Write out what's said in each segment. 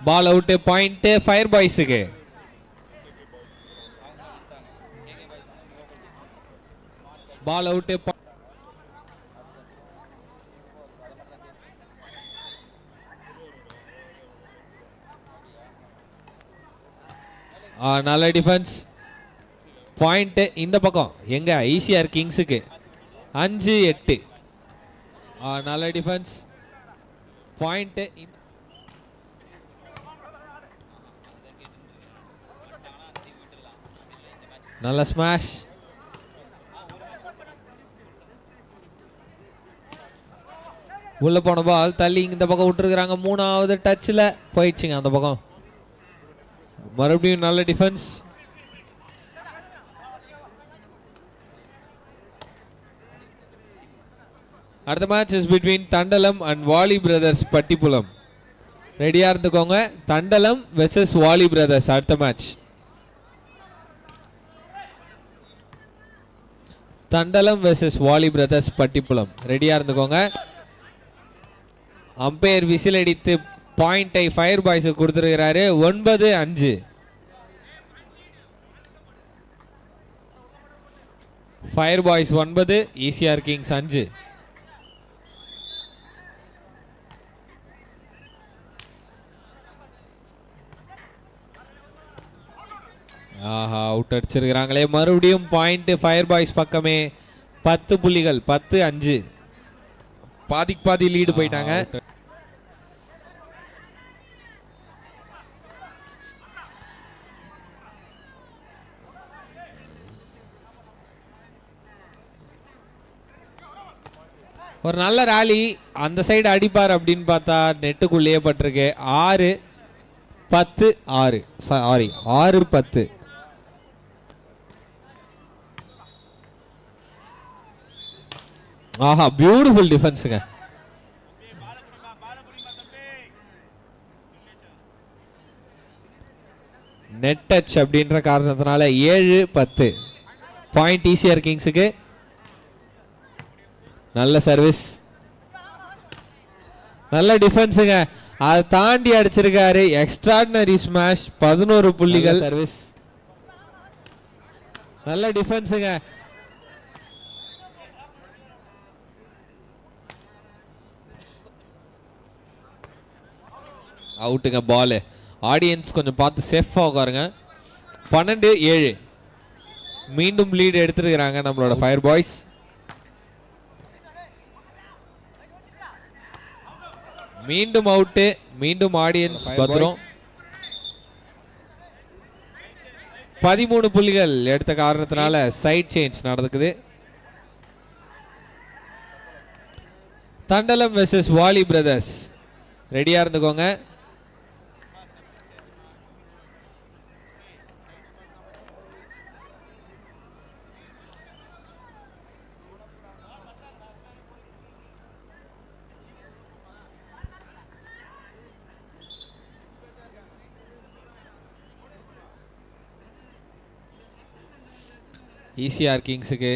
பால் out. Point fire பாய்ஸுக்கு. Ball out. நல்ல defence. Point இந்த பக்கம் எங்க ஈசிஆர் கிங்ஸுக்கு. 5-8. நல்ல டிஃபென்ஸ். பாயிண்ட் நல்ல ஸ்மாஷ். உள்ள போன பால் தள்ளி இந்த பக்கம் விட்டுருக்காங்க. 3வது டச்சில் போயிடுச்சுங்க அந்த பக்கம். மறுபடியும் நல்ல டிஃபென்ஸ். அடுத்த match is between Thandalam and volley brothers Pattipulam. ரெடியா இருந்துக்கோங்க. தண்டலம் வெர்சஸ் வாலி பிரதர்ஸ் அடுத்த match. Thandalam versus volley brothers Pattipulam. ரெடியா இருந்துக்கோங்க. அம்பையர் விசில் அடித்து பாயிண்டை ஃபயர் பாய்ஸ் கொடுத்துருக்கிறாரு. 9-5. Fire boys 9, ECR Kings 5. ஆஹா, அவுட் அடிச்சிருக்கிறாங்களே. மறுபடியும் பாயிண்ட் ஃபயர் பாய்ஸ் பக்கமே. 10 புள்ளிகள். 10-5. பாதிக்கு பாதி லீடு போயிட்டாங்க. ஒரு நல்ல ராலி. அந்த சைடு அடிப்பார் அப்படின்னு பார்த்தா நெட்டுக்குள்ளேயே பட்டிருக்கு. 6-10. சாரி 6-10. ஆஹா, பியூட்டிஃபுல் டிஃபென்ஸுங்க. நெட் டச் அப்படின்ற காரணத்தினால 7-10. பாயிண்ட் ஈசிஆர் கிங்ஸுக்கு. நல்ல சர்வீஸ். நல்ல டிஃபென்ஸுங்க. அதை தாண்டி அடிச்சிருக்காரு. Extraordinary smash. 11 புள்ளிகள். சர்வீஸ். நல்ல டிஃபென்ஸுங்க. அவுட்டுங்க. பால் ஆடியன்ஸ் கொஞ்சம் பார்த்து சேஃபாக உட்காருங்க. 12-7. மீண்டும் லீடு எடுத்துருக்கிறாங்க நம்மளோட ஃபயர் பாய்ஸ். மீண்டும் அவுட்டு. மீண்டும் ஆடியன்ஸ் பத்திரம். 13 புள்ளிகள் எடுத்த காரணத்தினால சைட் சேஞ்ச் நடக்குது. Thandalam versus volley brothers. ரெடியா இருந்துக்கோங்க. ஈசிஆர் கிங்ஸுக்கு.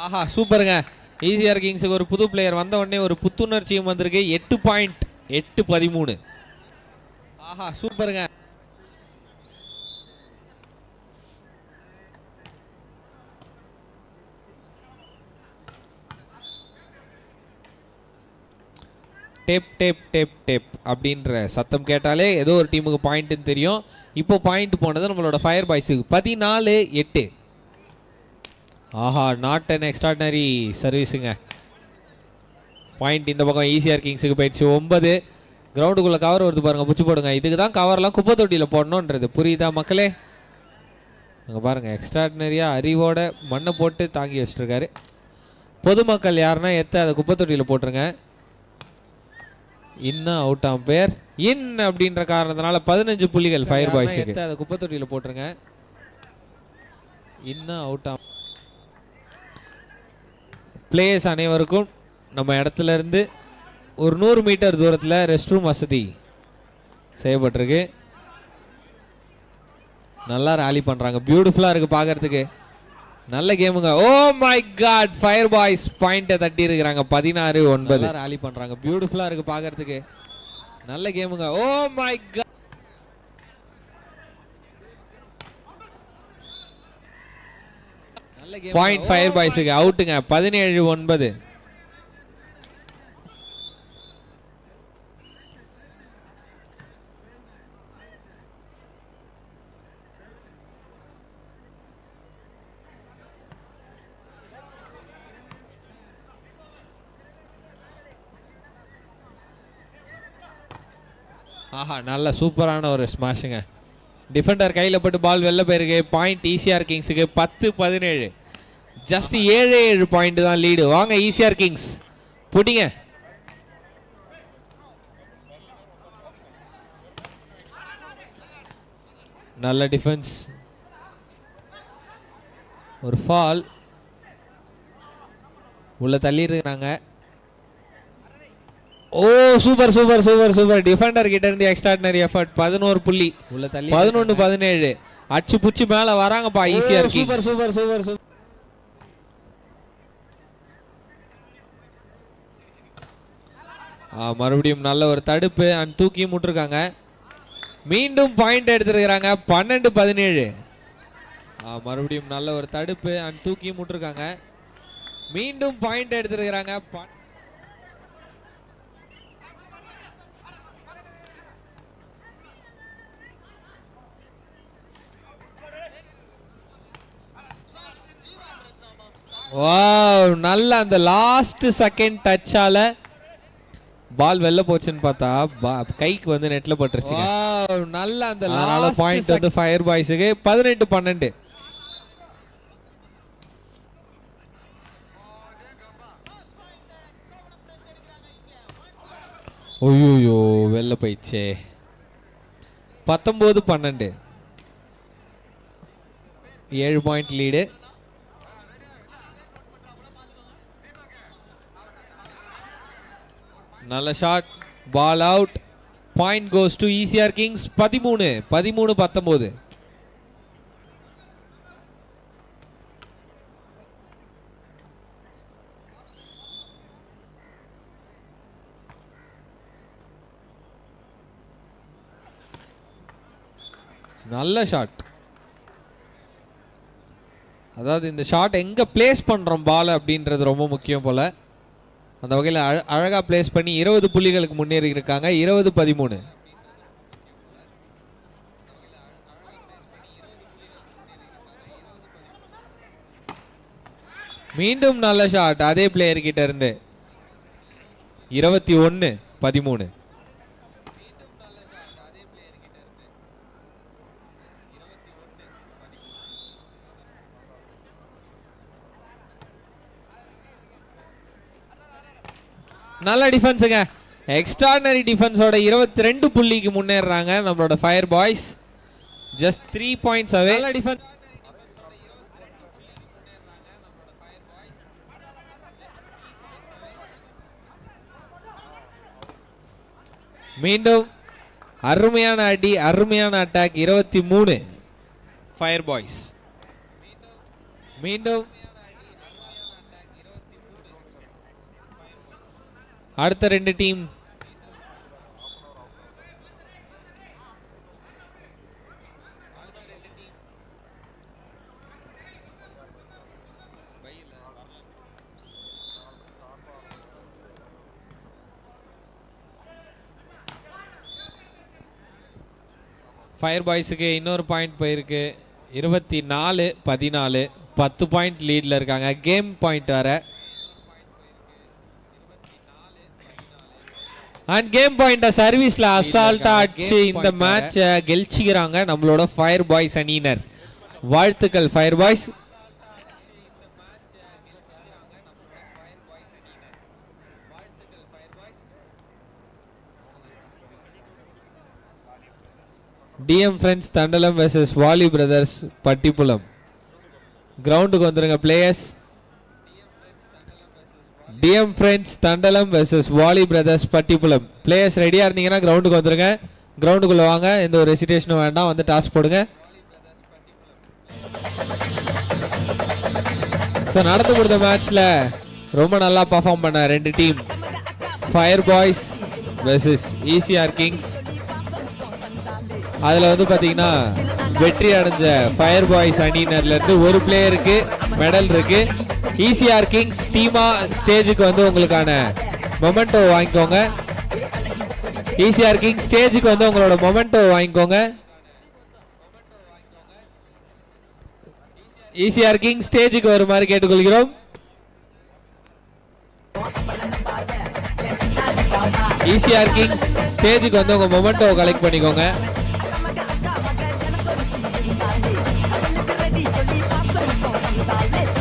ஆஹா, சூப்பருங்க. ஈசிஆர் கிங்ஸுக்கு ஒரு புது பிளேயர் வந்த உடனே ஒரு புத்துணர்ச்சியும் வந்திருக்கு. 8 பாயிண்ட். 8-13. ஆஹா, சூப்பருங்க. டேப் டேப் டேப் டேப் அப்படின்ற சத்தம் கேட்டாலே ஏதோ ஒரு டீமுக்கு பாயிண்ட்னு தெரியும். இப்போ பாயிண்ட் போனது நம்மளோட ஃபயர் பாய்ஸுக்கு. 14-8. ஆஹா, நாட் அன் எக்ஸ்ட்ராடினரி சர்வீஸுங்க. பாயிண்ட் இந்த பக்கம் ஈசிஆர் கிங்ஸுக்கு போயிடுச்சு. 9. கிரவுண்டுக்குள்ளே கவர் வருது பாருங்கள். புச்சு போடுங்க. இதுக்கு தான் கவர்லாம் குப்பை தொட்டியில் போடணுன்றது புரியுதா மக்களே? அங்கே பாருங்கள், எக்ஸ்ட்ராடினரியாக அறிவோட மண்ணை போட்டு தாங்கி வச்சுருக்காரு. பொதுமக்கள் யாருன்னா அதை குப்பை தொட்டியில் போட்டுருங்க. இன்னும் அவுட் அம்பையர் இன் அப்படின்ற காரணத்தினால 15 புள்ளிகள் ஃபயர் பாய்ஸுக்கு. அதை குப்பை தொட்டியில் போட்டுருங்க. இன்னும் அவுட். பிளேயர்ஸ் அனைவருக்கும் நம்ம இடத்துல இருந்து ஒரு 100 மீட்டர் தூரத்தில் ரெஸ்ட் ரூம் வசதி செய்யப்பட்டிருக்கு. நல்லா ராலி பண்ணுறாங்க. பியூட்டிஃபுல்லாக இருக்குது பார்க்குறதுக்கு. நல்ல கேமுங்க. Oh my god, fire boys பாயிண்ட்டை தட்டி இருக்கிறாங்க. 16-9 ராலி பண்றாங்க. பியூட்டிஃபுல்லா இருக்கு பாக்குறதுக்கு. நல்ல கேமுங்க. Oh my god, point fire பாய்ஸுக்கு. அவுட்டுங்க. 17-9. ஆஹா, நல்ல சூப்பரான ஒரு ஸ்மாஷுங்க. டிஃபெண்டர் கையில் பட்டு பால் வெளில போயிருக்கு. பாயிண்ட் ஈசிஆர் கிங்ஸுக்கு. 10-17. ஜஸ்ட் 7 பாயிண்ட் தான் லீடு. வாங்க ஈசிஆர் கிங்ஸ் புடிங்க. நல்ல டிஃபென்ஸ். ஒரு ஃபால் உள்ள தள்ளி இருக்கிறாங்க. Oh super super super super. Defender கிட்ட இருந்து எக்ஸ்ட்ராடினரி எஃபர்ட். 11 புள்ளி. உள்ள தள்ளி 11-17. அச்சு புச்சு மேல வராங்கப்பா ECR Kings. Super super super super. மறுபடியும் நல்ல ஒரு தடுப்பு அண்ட் தூக்கியும் விட்டுருக்காங்க. மீண்டும் பாயிண்ட் எடுத்துருக்காங்க. 12-17. மறுபடியும் நல்ல ஒரு தடுப்பு அண்ட் தூக்கியும் விட்டுருக்காங்க. மீண்டும் பாயிண்ட் எடுத்துருக்காங்க. வாவ், நல்ல அந்த லாஸ்ட் செகண்ட் டச்சால பால் வெளில போச்சுன்னு பார்த்தா கைக்கு வந்து நெட்ல பட்டுருச்சு. வாவ், நல்ல அந்த லாஸ்ட் பாயிண்ட் வந்து ஃபயர் பாய்ஸுக்கு. 18-12. ஓய்யோ, வெளில போயிடுச்சே. 19-12. 7 பாயிண்ட் லீடு. நல்ல shot, ball out. Point goes to ECR kings. 13-19. நல்ல ஷாட். அதாவது இந்த ஷாட் எங்க பிளேஸ் பண்றோம் பால் அப்படின்றது ரொம்ப முக்கியம் போல. அந்த வகையில் அழகா பிளேஸ் பண்ணி 20 புள்ளிகளுக்கு முன்னேறி இருக்காங்க. 20-13. மீண்டும் நல்ல ஷாட் அதே பிளேயர் கிட்ட இருந்து. 21-13. நல்ல டிஃபென்ஸுங்க. எக்ஸ்ட்ராடினரி டிஃபென்ஸோட 22 புள்ளிக்கு முன்னேறாங்க நம்மளோட ஃபயர் பாய்ஸ். ஜஸ்ட் 3 பாயிண்ட்ஸ் அவே. நல்ல டிஃபென்ஸ். மீண்டும் அருமையான அடி, அருமையான அட்டாக். 23 fire boys. மீண்டும் அடுத்த 2 டீம். ஃபயர் பாய்ஸுக்கு இன்னொரு பாயிண்ட் போயிருக்கு. 24-14. 10 பாயிண்ட் லீட்ல இருக்காங்க. கேம் பாயிண்ட் வர. அண்ட் கேம் பாயிண்ட சர்வீஸ்ல அசால்ட்டா அடிச்சு இந்த மேட்ச கெல்ச்சிக்கிறாங்க நம்மளோட ஃபயர் பாய்ஸ் அணியினர். வாழ்த்துக்கள் fire boys. DM friends Thandalam versus volley brothers Pattipulam. கிரவுண்டுக்கு வந்துருங்க players. DM friends Thandalam versus volley brothers Pattipulam. Players ரெடியா இருந்தீங்கன்னா கிரவுண்டுக்கு வந்துருங்க. கிரவுண்டுக்குள்ள வாங்க. எந்த ஒரு ரெசிடேஷனும் வேண்டாம். வந்து டாஸ் போடுங்க. ஸோ நடந்து கொடுத்த மேட்ச்ல ரொம்ப நல்லா பர்ஃபார்ம் பண்ண ரெண்டு team fire boys versus ECR Kings. அதில் வந்து பார்த்தீங்கன்னா வெற்றி அடைஞ்ச ஃபயர் பாய்ஸ் அணியினர்லேருந்து ஒரு பிளேயருக்கு மெடல் இருக்கு. ECR கிங்ஸ் டீமா ஸ்டேஜுக்கு வந்து உங்களுக்கான மொமெண்டோ வாங்கிக்கோங்க. ECR கிங்ஸ் ஸ்டேஜுக்கு வந்து உங்களோட மொமெண்டோ வாங்கிக்கோங்க. ECR கிங்ஸ் ஸ்டேஜுக்கு வருமாறு கேட்டுக்கொள்கிறோம். ECR கிங்ஸ் ஸ்டேஜுக்கு வந்து உங்க மொமெண்டோ கலெக்ட் பண்ணிக்கோங்க.